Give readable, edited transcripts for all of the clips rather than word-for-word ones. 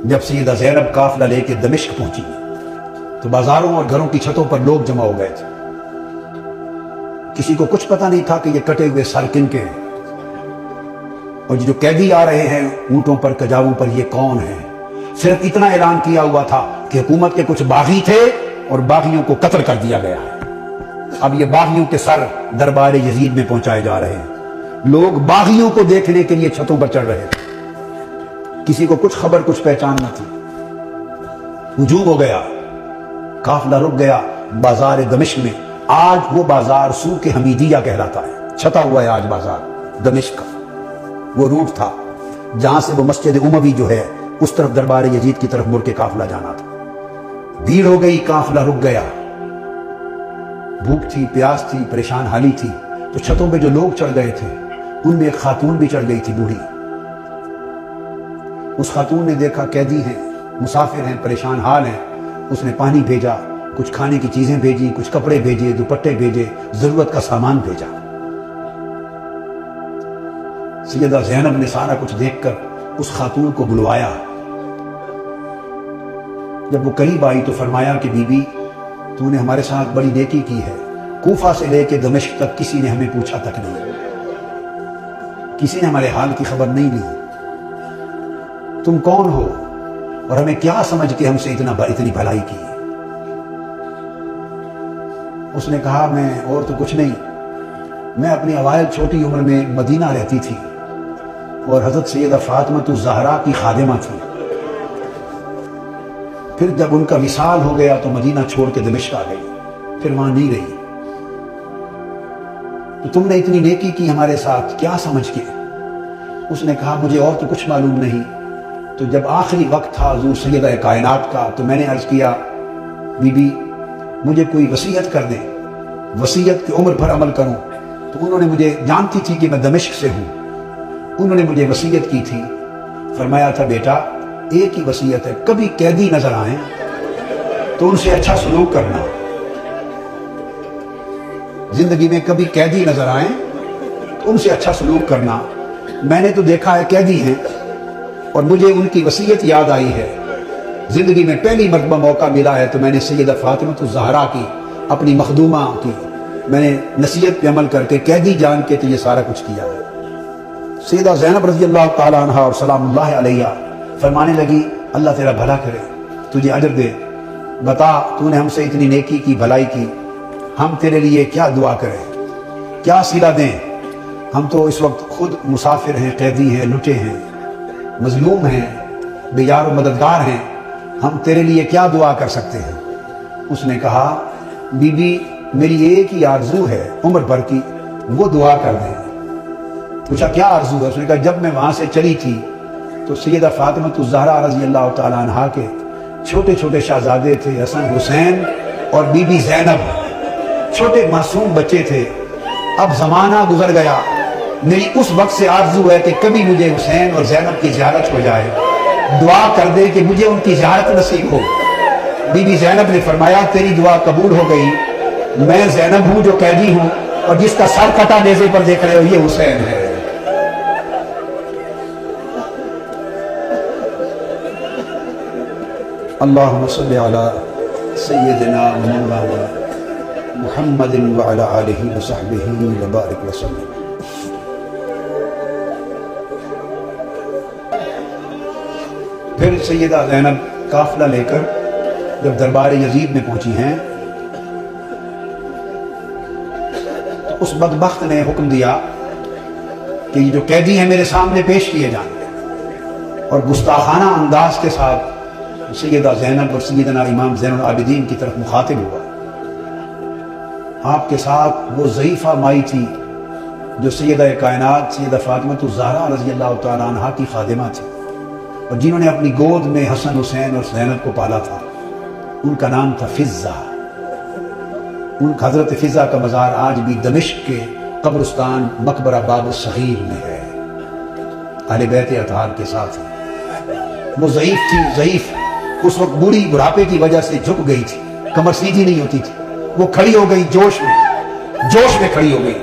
جب سیدہ زینب قافلہ لے کے دمشق پہنچی تو بازاروں اور گھروں کی چھتوں پر لوگ جمع ہو گئے تھے. کسی کو کچھ پتہ نہیں تھا کہ یہ کٹے ہوئے سر کن کے ہیں اور جو قیدی آ رہے ہیں اونٹوں پر کجاووں پر یہ کون ہیں. صرف اتنا اعلان کیا ہوا تھا کہ حکومت کے کچھ باغی تھے اور باغیوں کو قتل کر دیا گیا ہے. اب یہ باغیوں کے سر دربار یزید میں پہنچائے جا رہے ہیں. لوگ باغیوں کو دیکھنے کے لیے چھتوں پر چڑھ رہے تھے. کسی کو کچھ خبر کچھ پہچان نہ تھی. ہجوم ہو گیا, قافلہ رک گیا بازار دمشق میں. آج وہ بازار سوق حمیدیہ کہلاتا ہے. چھتا ہوا ہے آج بازار دمشق کا. وہ روٹ تھا جہاں سے وہ مسجد اموی جو ہے اس طرف دربار یزید کی طرف مڑ کے قافلہ جانا تھا. بھیڑ ہو گئی, قافلہ رک گیا. بھوک تھی, پیاس تھی, پریشان حالی تھی. تو چھتوں پہ جو لوگ چڑھ گئے تھے ان میں ایک خاتون بھی چڑھ گئی تھی, بوڑھی. اس خاتون نے دیکھا قیدی ہیں, مسافر ہیں, پریشان حال ہیں. اس نے پانی بھیجا, کچھ کھانے کی چیزیں بھیجی, کچھ کپڑے بھیجے, دوپٹے بھیجے, ضرورت کا سامان بھیجا. سیدہ زینب نے سارا کچھ دیکھ کر اس خاتون کو بلوایا. جب وہ قریب آئی تو فرمایا کہ بی بی تو نے ہمارے ساتھ بڑی نیکی کی ہے. کوفہ سے لے کے دمشق تک کسی نے ہمیں پوچھا تک نہیں, کسی نے ہمارے حال کی خبر نہیں لی. تم کون ہو اور ہمیں کیا سمجھ کے ہم سے اتنی بھلائی کی؟ اس نے کہا میں اور تو کچھ نہیں, میں اپنی اوائل چھوٹی عمر میں مدینہ رہتی تھی اور حضرت سیدہ فاطمہ الزہرا کی خادمہ تھی. پھر جب ان کا وصال ہو گیا تو مدینہ چھوڑ کے دمشق آ گئی, پھر وہاں نہیں رہی. تو تم نے اتنی نیکی کی ہمارے ساتھ کیا سمجھ کے؟ اس نے کہا مجھے اور تو کچھ معلوم نہیں. تو جب آخری وقت تھا حضور سیدہ کائنات کا تو میں نے عرض کیا بی بی مجھے کوئی وصیت کر دیں, وصیت کی عمر بھر عمل کروں. تو انہوں نے مجھے, جانتی تھی کہ میں دمشق سے ہوں, انہوں نے مجھے وصیت کی تھی. فرمایا تھا بیٹا ایک ہی وصیت ہے, کبھی قیدی نظر آئیں تو ان سے اچھا سلوک کرنا. زندگی میں کبھی قیدی نظر آئیں تو ان سے اچھا سلوک کرنا. میں نے تو دیکھا ہے قیدی ہیں اور مجھے ان کی وصیت یاد آئی ہے. زندگی میں پہلی مرتبہ موقع ملا ہے تو میں نے سیدہ فاطمہ الزہرا کی, اپنی مخدومہ کی, میں نے نصیحت پہ عمل کر کے قیدی جان کے تو یہ سارا کچھ کیا ہے. سیدہ زینب رضی اللہ تعالیٰ عنہ اور سلام اللہ علیہ فرمانے لگی اللہ تیرا بھلا کرے, تجھے اجر دے. بتا تو نے ہم سے اتنی نیکی کی, بھلائی کی, ہم تیرے لیے کیا دعا کریں, کیا صلہ دیں؟ ہم تو اس وقت خود مسافر ہیں, قیدی ہیں, لٹے ہیں, مظلوم ہیں, بے یار و مددگار ہیں, ہم تیرے لیے کیا دعا کر سکتے ہیں؟ اس نے کہا بی بی میری ایک ہی آرزو ہے عمر بھر کی, وہ دعا کر دیں. پوچھا کیا آرزو ہے؟ اس نے کہا جب میں وہاں سے چلی تھی تو سیدہ فاطمہ الزہرا رضی اللہ تعالیٰ عنہا کے چھوٹے چھوٹے شہزادے تھے, حسن حسین اور بی بی زینب, چھوٹے معصوم بچے تھے. اب زمانہ گزر گیا, میری اس وقت سے آرزو ہے کہ کبھی مجھے حسین اور زینب کی زیارت ہو جائے, دعا کر دے کہ مجھے ان کی زیارت نصیب ہو. بی بی زینب نے فرمایا تیری دعا قبول ہو گئی. میں زینب ہوں جو قیدی ہوں اور جس کا سر کٹا نیزے پر دیکھ رہے ہو یہ حسین ہے. اللہم صلی علی سیدنا مولانا محمد وعلی آلہ وصحبہ وبارک وسلم. پھر سیدہ زینب قافلہ لے کر جب دربار یزید میں پہنچی ہیں تو اس بدبخت نے حکم دیا کہ یہ جو قیدی ہیں میرے سامنے پیش کیے جائیں, اور گستاخانہ انداز کے ساتھ سیدہ زینب اور سیدنا امام زین العابدین کی طرف مخاطب ہوا. آپ کے ساتھ وہ ضعیفہ مائی تھی جو سیدہ کائنات سیدہ فاطمہ الزہرا رضی اللہ تعالیٰ عنہا کی خادمہ تھی اور جنہوں نے اپنی گود میں حسن حسین اور زینب کو پالا تھا. ان کا نام تھا فضہ. ان حضرت فضہ کا مزار آج بھی دمشق کے قبرستان مقبرہ باب الصغیر میں ہے, اہل بیت اطہار کے ساتھ. وہ ضعیف تھی, ضعیف, اس وقت بوڑھی بڑھاپے کی وجہ سے جھک گئی تھی, کمر سیدھی نہیں ہوتی تھی. وہ کھڑی ہو گئی جوش میں کھڑی ہو گئی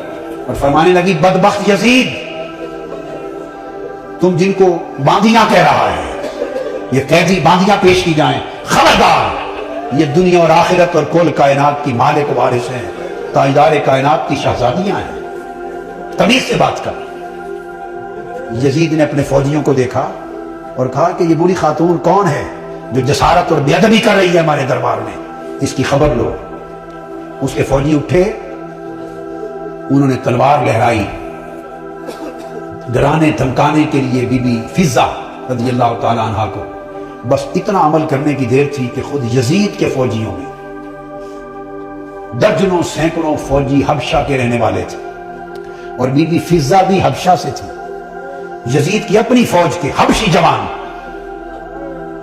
اور فرمانے لگی بدبخت یزید, تم جن کو باندیاں کہہ رہا ہے یہ قیدی باندیاں پیش کی جائیں، خبردار، یہ دنیا اور آخرت اور کل کائنات کی مالک و وارث ہیں، تاجدار کائنات کی شہزادیاں ہیں، تمیز سے بات کر۔ یزید نے اپنے فوجیوں کو دیکھا اور کہا کہ یہ بوڑھی خاتون کون ہے جو جسارت اور بے ادبی کر رہی ہے ہمارے دربار میں، اس کی خبر لو۔ اس کے فوجی اٹھے، انہوں نے تلوار لہرائی، ڈرانے دھمکانے کے لیے بی بی فضہ رضی اللہ تعالیٰ عنہ کو۔ بس اتنا عمل کرنے کی دیر تھی کہ خود یزید کے فوجیوں میں درجنوں سینکڑوں فوجی حبشہ کے رہنے والے تھے، اور بی بی فضہ بھی حبشہ سے تھی۔ یزید کی اپنی فوج کے حبشی جوان،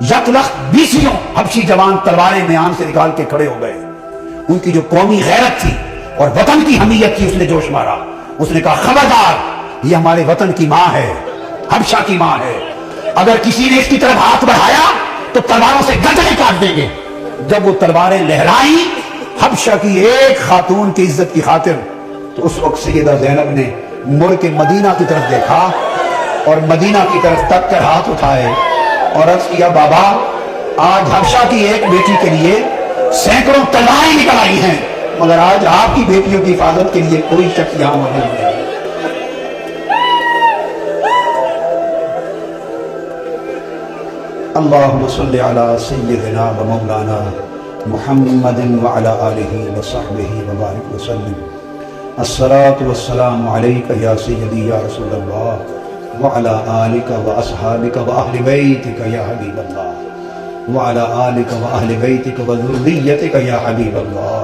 یک لخت 20 حبشی جوان تلواریں میان سے نکال کے کھڑے ہو گئے۔ ان کی جو قومی غیرت تھی اور وطن کی حمیت تھی، اس نے جوش مارا۔ اس نے کہا خبردار، یہ ہمارے وطن کی ماں ہے، حبشہ کی ماں ہے، اگر کسی نے اس کی طرف ہاتھ بڑھایا تو تلواروں سے گردنیں کاٹ دیں گے۔ جب وہ تلواریں لہرائیں حبشہ کی ایک خاتون کی عزت کی خاطر، تو اس وقت سیدہ زینب نے مڑ کے مدینہ کی طرف دیکھا اور مدینہ کی طرف تک کر ہاتھ اٹھائے اور عرض کیا بابا، آج حبشہ کی ایک بیٹی کے لیے سینکڑوں تلواریں نکل آئی ہیں، مگر آج آپ کی بیٹیوں کی حفاظت کے لیے کوئی شخص یہاں موجود نہیں۔ اللہم صلی علی سیدنا و مولانا محمد وعلی آلہ وصحبہ وبارک وسلم۔ الصلاة والسلام علیکہ یا سیدی یا رسول اللہ وعلی آلک و اصحابک و اہل بیتک یا حبیب اللہ وعلی آلک و اہل بیتک و ذریتک یا حبیب اللہ۔